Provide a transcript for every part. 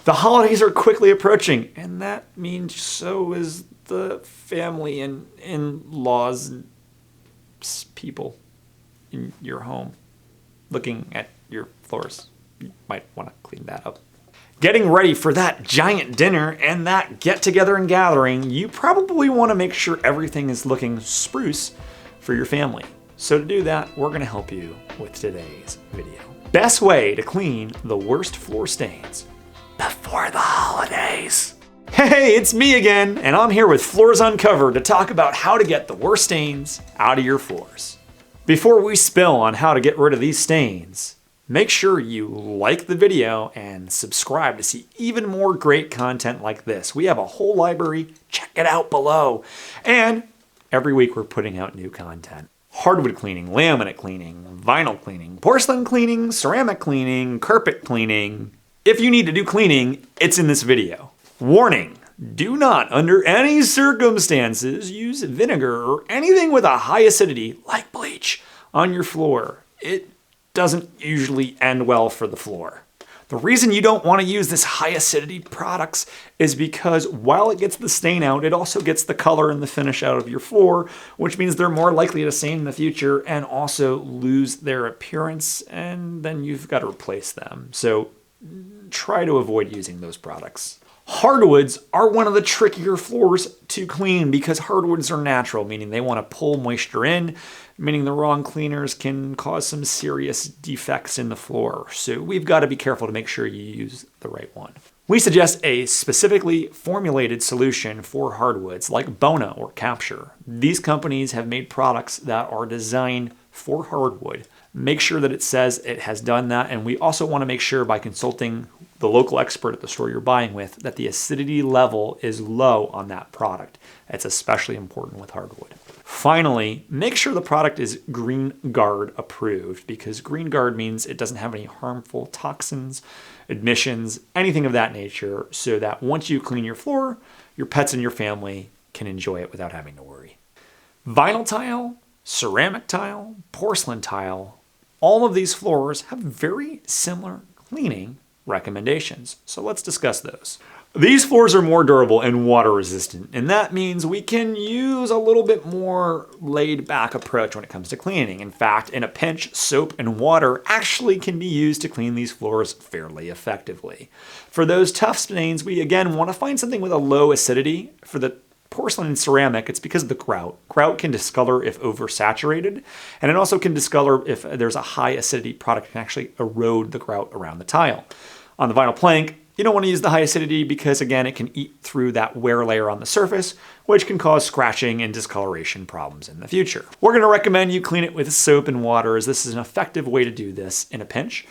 The holidays are quickly approaching, and that means so is the family and in-laws and people in your home looking at your floors. You might want to clean that up. Getting ready for that giant dinner and that get-together and gathering, you probably want to make sure everything is looking spruce for your family. So to do that, we're going to help you with today's video. Best way to clean the worst floor stains before the holidays. Hey, it's me again, and I'm here with Floors Uncovered to talk about how to get the worst stains out of your floors. Before we spill on how to get rid of these stains, make sure you like the video and subscribe to see even more great content like this. We have a whole library, check it out below. And every week we're putting out new content. Hardwood cleaning, laminate cleaning, vinyl cleaning, porcelain cleaning, ceramic cleaning, carpet cleaning. If you need to do cleaning, it's in this video. Warning, do not under any circumstances use vinegar or anything with a high acidity like bleach on your floor. It doesn't usually end well for the floor. The reason you don't want to use this high acidity products is because while it gets the stain out, it also gets the color and the finish out of your floor, which means they're more likely to stain in the future and also lose their appearance, and then you've got to replace them. So try to avoid using those products. Hardwoods are one of the trickier floors to clean because hardwoods are natural, meaning they want to pull moisture in, meaning the wrong cleaners can cause some serious defects in the floor. So we've got to be careful to make sure you use the right one. We suggest a specifically formulated solution for hardwoods like Bona or Capture. These companies have made products that are designed for hardwood. Make sure that it says it has done that, and we also want to make sure by consulting the local expert at the store you're buying with that the acidity level is low on that product. It's especially important with hardwood. Finally, make sure the product is Green Guard approved, because Green Guard means it doesn't have any harmful toxins, emissions, anything of that nature, so that once you clean your floor, your pets and your family can enjoy it without having to worry. Vinyl tile, ceramic tile, porcelain tile, all of these floors have very similar cleaning recommendations. So let's discuss those. These floors are more durable and water resistant, and that means we can use a little bit more laid back approach when it comes to cleaning. In fact, in a pinch, soap and water actually can be used to clean these floors fairly effectively. For those tough stains, we again want to find something with a low acidity. For the porcelain and ceramic, it's because of the grout. Grout can discolor if oversaturated, and it also can discolor if there's a high acidity product that can actually erode the grout around the tile. On the vinyl plank, you don't want to use the high acidity because, again, it can eat through that wear layer on the surface, which can cause scratching and discoloration problems in the future. We're going to recommend you clean it with soap and water, as this is an effective way to do this in a pinch.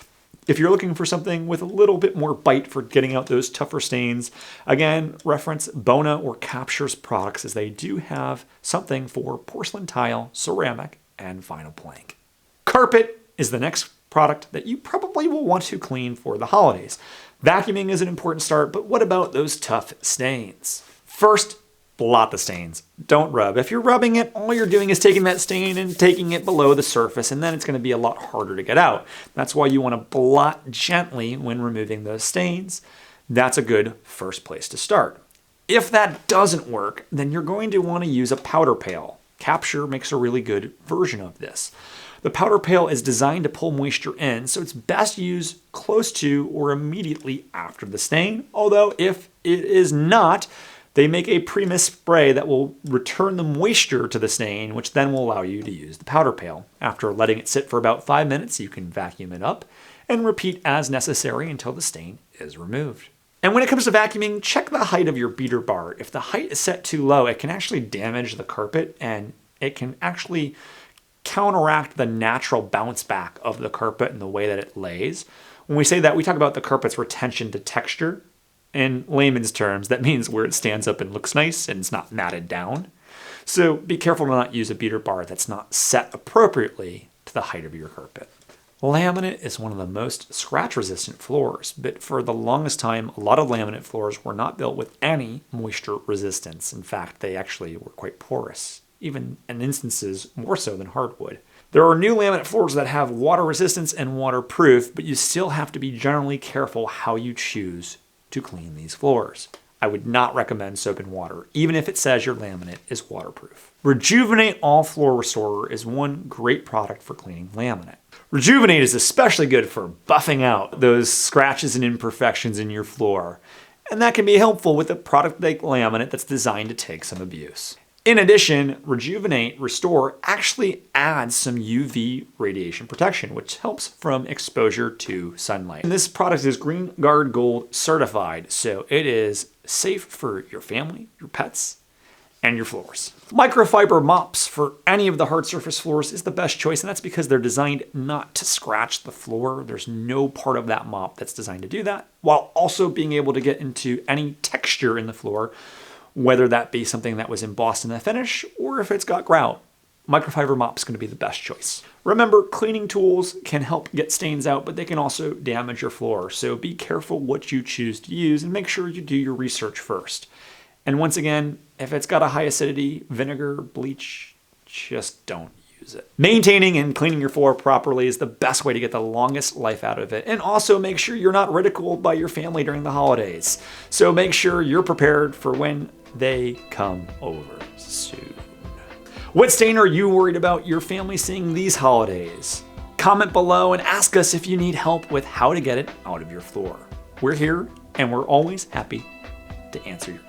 If you're looking for something with a little bit more bite for getting out those tougher stains, again, reference Bona or Capture's products, as they do have something for porcelain tile, ceramic, and vinyl plank. Carpet is the next product that you probably will want to clean for the holidays. Vacuuming is an important start, but what about those tough stains? First, blot the stains. Don't rub. If you're rubbing it, all you're doing is taking that stain and taking it below the surface, and then it's going to be a lot harder to get out. That's why you want to blot gently when removing those stains. That's a good first place to start. If that doesn't work, then you're going to want to use a powder pail. Capture makes a really good version of this. The powder pail is designed to pull moisture in, so it's best used close to or immediately after the stain, although if it is not, they make a pre-mist spray that will return the moisture to the stain, which then will allow you to use the powder pail. After letting it sit for about 5 minutes, you can vacuum it up and repeat as necessary until the stain is removed. And when it comes to vacuuming, check the height of your beater bar. If the height is set too low, it can actually damage the carpet, and it can actually counteract the natural bounce back of the carpet and the way that it lays. When we say that, we talk about the carpet's retention to texture. In layman's terms, that means where it stands up and looks nice and it's not matted down. So be careful to not use a beater bar that's not set appropriately to the height of your carpet. Laminate is one of the most scratch-resistant floors, but for the longest time, a lot of laminate floors were not built with any moisture resistance. In fact, they actually were quite porous, even in instances more so than hardwood. There are new laminate floors that have water resistance and waterproof, but you still have to be generally careful how you choose to clean these floors. I would not recommend soap and water, even if it says your laminate is waterproof. Rejuvenate All Floor Restorer is one great product for cleaning laminate. Rejuvenate is especially good for buffing out those scratches and imperfections in your floor, and that can be helpful with a product like laminate that's designed to take some abuse. In addition, Rejuvenate Restore actually adds some UV radiation protection, which helps from exposure to sunlight. And this product is Green Guard Gold certified, so it is safe for your family, your pets, and your floors. Microfiber mops for any of the hard surface floors is the best choice, and that's because they're designed not to scratch the floor. There's no part of that mop that's designed to do that, while also being able to get into any texture in the floor, whether that be something that was embossed in the finish or if it's got grout. Microfiber mop is going to be the best choice. Remember, cleaning tools can help get stains out, but they can also damage your floor. So be careful what you choose to use and make sure you do your research first. And once again, if it's got a high acidity, vinegar, bleach, just don't use it. Maintaining and cleaning your floor properly is the best way to get the longest life out of it. And also make sure you're not ridiculed by your family during the holidays. So make sure you're prepared for when they come over soon. What stain are you worried about your family seeing these holidays? Comment below and ask us if you need help with how to get it out of your floor. We're here and we're always happy to answer your questions.